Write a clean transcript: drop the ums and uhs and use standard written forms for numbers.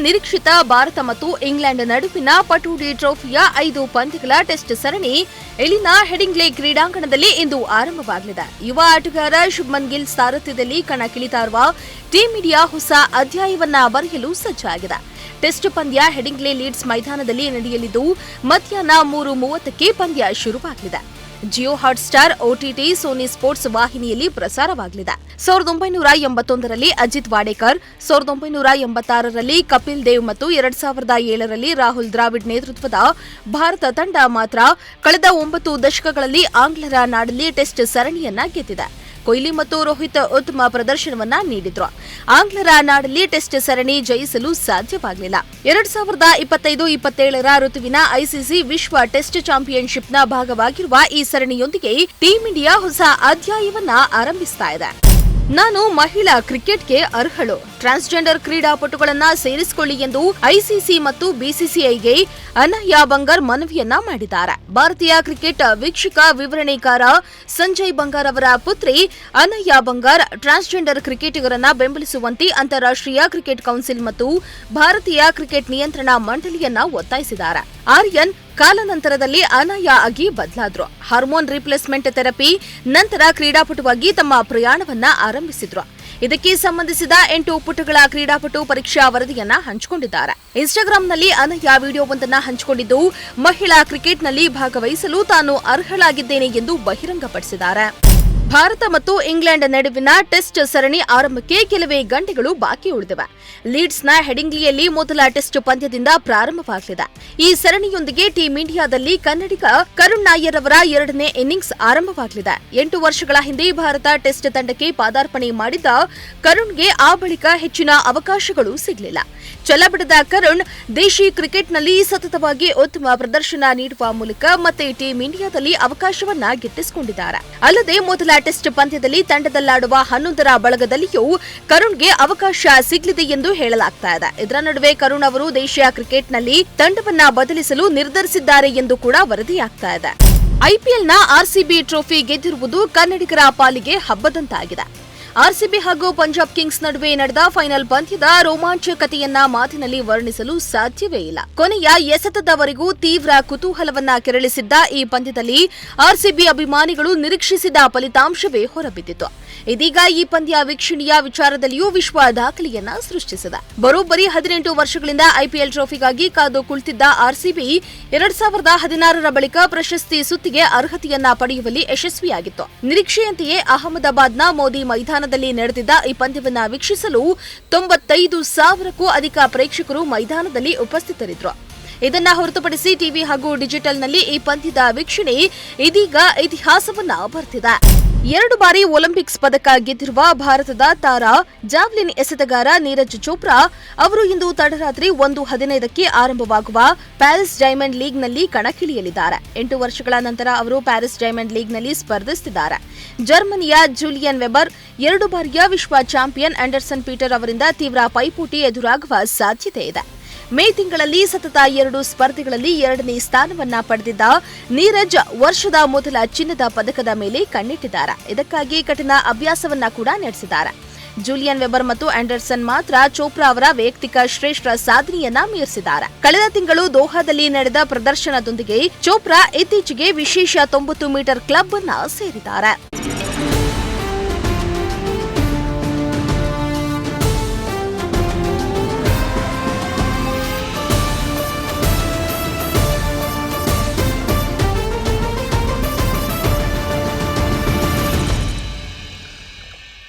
ನಿರೀಕ್ಷಿತ ಭಾರತ ಮತ್ತು ಇಂಗ್ಲೆಂಡ್ ನಡುವಿನ ಪಟೌಡಿ ಟ್ರೋಫಿಯ 5 ಪಂದ್ಯಗಳ ಟೆಸ್ಟ್ ಸರಣಿ ಇಲ್ಲಿನ ಹೆಡಿಂಗ್ಲೆ ಕ್ರೀಡಾಂಗಣದಲ್ಲಿ ಇಂದು ಆರಂಭವಾಗಲಿದೆ. ಯುವ ಆಟಗಾರ ಶುಭ್ಮನ್ ಗಿಲ್ ಸಾರಥ್ಯದಲ್ಲಿ ಕಣಕ್ಕಿಳಿತಾ ಇರುವ ಟೀಂ ಇಂಡಿಯಾ ಹೊಸ ಅಧ್ಯಾಯವನ್ನ ಬರೆಯಲು ಸಜ್ಜಾಗಿದೆ. ಟೆಸ್ಟ್ ಪಂದ್ಯ ಹೆಡಿಂಗ್ಲೆ ಲೀಡ್ಸ್ ಮೈದಾನದಲ್ಲಿ ನಡೆಯಲಿದ್ದು ಮಧ್ಯಾಹ್ನ 3:30ಕ್ಕೆ ಪಂದ್ಯ ಶುರುವಾಗಲಿದೆ. Jio Hotstar, OTT, Sony Sports ವಾಹಿನಿಯಲ್ಲಿ ಪ್ರಸಾರವಾಗಲಿದೆ. 1981ರಲ್ಲಿ ಅಜಿತ್ ವಾಡೇಕರ್, 1986ರಲ್ಲಿ ಕಪಿಲ್ ದೇವ್ ಮತ್ತು 2007ರಲ್ಲಿ ರಾಹುಲ್ ದ್ರಾವಿಡ್ ನೇತೃತ್ವದ ಭಾರತ ತಂಡ ಮಾತ್ರ ಕಳೆದ 9 ದಶಕಗಳಲ್ಲಿ ಆಂಗ್ಲರ ನಾಡಲ್ಲಿ ಟೆಸ್ಟ್ ಸರಣಿಯನ್ನ ಗೆದ್ದಿದೆ. ಕೊಹ್ಲಿ ಮತ್ತು ರೋಹಿತ್ ಉತ್ತಮ ಪ್ರದರ್ಶನವನ್ನ ನೀಡಿದ್ರು. ಆಂಗ್ಲರ ನಾಡಲ್ಲಿ ಟೆಸ್ಟ್ ಸರಣಿ ಜಯಿಸಲು ಸಾಧ್ಯವಾಗಲಿಲ್ಲ. 2025-27ರ ಋತುವಿನ ಐಸಿಸಿ ವಿಶ್ವ ಟೆಸ್ಟ್ ಚಾಂಪಿಯನ್ಶಿಪ್ನ ಭಾಗವಾಗಿರುವ ಈ ಸರಣಿಯೊಂದಿಗೆ ಟೀಂ ಇಂಡಿಯಾ ಹೊಸ ಅಧ್ಯಾಯವನ್ನ ಆರಂಭಿಸ್ತಾ ಇದೆ. ನಾನು ಮಹಿಳಾ ಕ್ರಿಕೆಟ್ಗೆ ಅರ್ಹಳು. ಟ್ರಾನ್ಸ್ಜೆಂಡರ್ ಕ್ರೀಡಾಪಟುಗಳನ್ನ ಸೇರಿಸಿಕೊಳ್ಳಿ ಎಂದು ಐಸಿಸಿ ಮತ್ತು ಬಿಸಿಸಿಐಗೆ ಅನಹ್ಯ ಬಂಗಾರ್ ಮನವಿಯನ್ನ ಮಾಡಿದ್ದಾರೆ. ಭಾರತೀಯ ಕ್ರಿಕೆಟ್ ವೀಕ್ಷಕ ವಿವರಣೆಕಾರ ಸಂಜಯ್ ಬಂಗಾರ್ ಅವರ ಪುತ್ರಿ ಅನಹ್ಯ ಬಂಗಾರ್ ಟ್ರಾನ್ಸ್ಜೆಂಡರ್ ಕ್ರಿಕೆಟಿಗರನ್ನ ಬೆಂಬಲಿಸುವಂತೆ ಅಂತಾರಾಷ್ಟ್ರೀಯ ಕ್ರಿಕೆಟ್ ಕೌನ್ಸಿಲ್ ಮತ್ತು ಭಾರತೀಯ ಕ್ರಿಕೆಟ್ ನಿಯಂತ್ರಣ ಮಂಡಳಿಯನ್ನ ಒತ್ತಾಯಿಸಿದ್ದಾರೆ. ಆರ್ಯನ್ ಕಾಲಾನಂತರದಲ್ಲಿ ಅನಹ್ಯ ಆಗಿ ಬದಲಾದ್ರು. ಹಾರ್ಮೋನ್ ರಿಪ್ಲೇಸ್ಮೆಂಟ್ ಥೆರಪಿ ನಂತರ ಕ್ರೀಡಾಪಟುವಾಗಿ ತಮ್ಮ ಪ್ರಯಾಣವನ್ನ ಆರಂಭಿಸಿದ್ರು. ಇದಕ್ಕೆ ಸಂಬಂಧಿಸಿದ 8 ಪುಟಗಳ ಕ್ರೀಡಾಪಟು ಪರೀಕ್ಷಾ ವರದಿಯನ್ನ ಹಂಚಿಕೊಂಡಿದ್ದಾರೆ. ಇನ್ಸ್ಟಾಗ್ರಾಂನಲ್ಲಿ ಅನಹ್ಯ ವಿಡಿಯೋವೊಂದನ್ನು ಹಂಚಿಕೊಂಡಿದ್ದು ಮಹಿಳಾ ಕ್ರಿಕೆಟ್ನಲ್ಲಿ ಭಾಗವಹಿಸಲು ತಾನು ಅರ್ಹಳಾಗಿದ್ದೇನೆ ಎಂದು ಬಹಿರಂಗಪಡಿಸಿದ್ದಾರೆ. ಭಾರತ ಮತ್ತು ಇಂಗ್ಲೆಂಡ್ ನಡುವಿನ ಟೆಸ್ಟ್ ಸರಣಿ ಆರಂಭಕ್ಕೆ ಕೆಲವೇ ಗಂಟೆಗಳು ಬಾಕಿ ಉಳಿದಿವೆ. ಲೀಡ್ಸ್ನ ಹೆಡಿಂಗ್ಲಿಯಲ್ಲಿ ಮೊದಲ ಟೆಸ್ಟ್ ಪಂದ್ಯದಿಂದ ಪ್ರಾರಂಭವಾಗಲಿದೆ. ಈ ಸರಣಿಯೊಂದಿಗೆ ಟೀಂ ಇಂಡಿಯಾದಲ್ಲಿ ಕನ್ನಡಿಗ ಕರುಣ್ ನಾಯರ್ ಅವರ 2ನೇ ಇನ್ನಿಂಗ್ಸ್ ಆರಂಭವಾಗಲಿದೆ. 8 ವರ್ಷಗಳ ಹಿಂದೆ ಭಾರತ ಟೆಸ್ಟ್ ತಂಡಕ್ಕೆ ಪಾದಾರ್ಪಣೆ ಮಾಡಿದ್ದ ಕರುಣ್ಗೆ ಆ ಬಳಿಕ ಹೆಚ್ಚಿನ ಅವಕಾಶಗಳು ಸಿಗಲಿಲ್ಲ. ಛಲಬಿಡದ ಕರುಣ್ ದೇಶಿ ಕ್ರಿಕೆಟ್ನಲ್ಲಿ ಸತತವಾಗಿ ಉತ್ತಮ ಪ್ರದರ್ಶನ ನೀಡುವ ಮೂಲಕ ಮತ್ತೆ ಟೀಂ ಇಂಡಿಯಾದಲ್ಲಿ ಅವಕಾಶವನ್ನ ಗಿಟ್ಟಿಸಿಕೊಂಡಿದ್ದಾರೆ. ಅಲ್ಲದೆ ಮೊದಲ ಟೆಸ್ಟ್ ಪಂದ್ಯದಲ್ಲಿ ತಂಡದಲ್ಲಾಡುವ 11ರ ಬಳಗದಲ್ಲಿಯೂ ಕರುಣ್ಗೆ ಅವಕಾಶ ಸಿಗಲಿದೆ ಎಂದು ಹೇಳಲಾಗ್ತಾ ಇದೆ. ಇದರ ನಡುವೆ ಕರುಣ್ ಅವರು ದೇಶೀಯ ಕ್ರಿಕೆಟ್ನಲ್ಲಿ ತಂಡವನ್ನ ಬದಲಿಸಲು ನಿರ್ಧರಿಸಿದ್ದಾರೆ ಎಂದು ಕೂಡ ವರದಿಯಾಗ್ತಾ ಇದೆ. ಐಪಿಎಲ್ನ ಆರ್ಸಿಬಿ ಟ್ರೋಫಿ ಗೆದ್ದಿರುವುದು ಕನ್ನಡಿಗರ ಪಾಲಿಗೆ ಹಬ್ಬದಂತಾಗಿದೆ. ಆರ್ಸಿಬಿ ಹಾಗೂ ಪಂಜಾಬ್ ಕಿಂಗ್ಸ್ ನಡುವೆ ನಡೆದ ಫೈನಲ್ ಪಂದ್ಯದ ರೋಮಾಂಚಕತೆಯನ್ನ ಮಾತಿನಲ್ಲಿ ವರ್ಣಿಸಲು ಸಾಧ್ಯವೇ ಇಲ್ಲ. ಕೊನೆಯ ಎಸೆತದವರೆಗೂ ತೀವ್ರ ಕುತೂಹಲವನ್ನ ಕೆರಳಿಸಿದ್ದ ಈ ಪಂದ್ಯದಲ್ಲಿ ಆರ್ಸಿಬಿ ಅಭಿಮಾನಿಗಳು ನಿರೀಕ್ಷಿಸಿದ ಫಲಿತಾಂಶವೇ ಹೊರಬಿದ್ದಿತು. ಇದೀಗ ಈ ಪಂದ್ಯ ವೀಕ್ಷಣೀಯ ವಿಚಾರದಲ್ಲಿಯೂ ವಿಶ್ವ ದಾಖಲೆಯನ್ನ ಸೃಷ್ಟಿಸಿದೆ. ಬರೋಬ್ಬರಿ 18 ವರ್ಷಗಳಿಂದ ಐಪಿಎಲ್ ಟ್ರೋಫಿಗಾಗಿ ಕಾದು ಕುಳಿತಿದ್ದ ಆರ್ಸಿಬಿ 2016ರ ಬಳಿಕ ಪ್ರಶಸ್ತಿ ಸುತ್ತಿಗೆ ಅರ್ಹತೆಯನ್ನ ಪಡೆಯುವಲ್ಲಿ ಯಶಸ್ವಿಯಾಗಿತ್ತು. ನಿರೀಕ್ಷೆಯಂತೆಯೇ ಅಹಮದಾಬಾದ್ನ ಮೋದಿ ಮೈದಾನದಲ್ಲಿ ನಡೆದಿದ್ದ ಈ ಪಂದ್ಯವನ್ನ ವೀಕ್ಷಿಸಲು 95,000ಕ್ಕೂ ಅಧಿಕ ಪ್ರೇಕ್ಷಕರು ಮೈದಾನದಲ್ಲಿ ಉಪಸ್ಥಿತರಿದ್ದರು. ಇದನ್ನ ಹೊರತುಪಡಿಸಿ ಟಿವಿ ಹಾಗೂ ಡಿಜಿಟಲ್ನಲ್ಲಿ ಈ ಪಂದ್ಯದ ವೀಕ್ಷಣೆ ಇದೀಗ ಇತಿಹಾಸವನ್ನ ಬರೆದಿದೆ. 2 ಬಾರಿ ಒಲಿಂಪಿಕ್ಸ್ ಪದಕ ಗೆದ್ದಿರುವ ಭಾರತದ ತಾರಾ ಜಾವ್ಲಿನ್ ಎಸೆತಗಾರ ನೀರಜ್ ಚೋಪ್ರಾ ಅವರು ಇಂದು ತಡರಾತ್ರಿ 1:15ಕ್ಕೆ ಆರಂಭವಾಗುವ ಪ್ಯಾರಿಸ್ ಡೈಮಂಡ್ ಲೀಗ್ನಲ್ಲಿ ಕಣಕ್ಕಿಳಿಯಲಿದ್ದಾರೆ. 8 ವರ್ಷಗಳ ನಂತರ ಅವರು ಪ್ಯಾರಿಸ್ ಡೈಮಂಡ್ ಲೀಗ್ನಲ್ಲಿ ಸ್ಪರ್ಧಿಸುತ್ತಿದ್ದಾರೆ. ಜರ್ಮನಿಯ ಜೂಲಿಯನ್ ವೆಬರ್ 2 ಬಾರಿಯ ವಿಶ್ವ ಚಾಂಪಿಯನ್ ಆಂಡರ್ಸನ್ ಪೀಟರ್ ಅವರಿಂದ ತೀವ್ರ ಪೈಪೋಟಿ ಎದುರಾಗುವ ಸಾಧ್ಯತೆ ಇದೆ. ಮೇ ತಿಂಗಳಲ್ಲಿ ಸತತ 2 ಸ್ಪರ್ಧೆಗಳಲ್ಲಿ 2ನೇ ಸ್ಥಾನವನ್ನ ಪಡೆದಿದ್ದ ನೀರಜ್ ವರ್ಷದ ಮೊದಲ ಚಿನ್ನದ ಪದಕದ ಮೇಲೆ ಕಣ್ಣಿಟ್ಟಿದ್ದಾರೆ. ಇದಕ್ಕಾಗಿ ಕಠಿಣ ಅಭ್ಯಾಸವನ್ನ ಕೂಡ ನಡೆಸಿದ್ದಾರೆ. ಜೂಲಿಯನ್ ವೆಬರ್ ಮತ್ತು ಆಂಡರ್ಸನ್ ಮಾತ್ರ ಚೋಪ್ರಾ ಅವರ ವೈಯಕ್ತಿಕ ಶ್ರೇಷ್ಠ ಸಾಧನೆಯನ್ನ ಮೀರಿಸಿದ್ದಾರೆ. ಕಳೆದ ತಿಂಗಳು ದೋಹಾದಲ್ಲಿ ನಡೆದ ಪ್ರದರ್ಶನದೊಂದಿಗೆ ಚೋಪ್ರಾ ಇತ್ತೀಚೆಗೆ ವಿಶೇಷ 90 ಮೀಟರ್ ಕ್ಲಬ್ ಅನ್ನ ಸೇರಿದ್ದಾರೆ.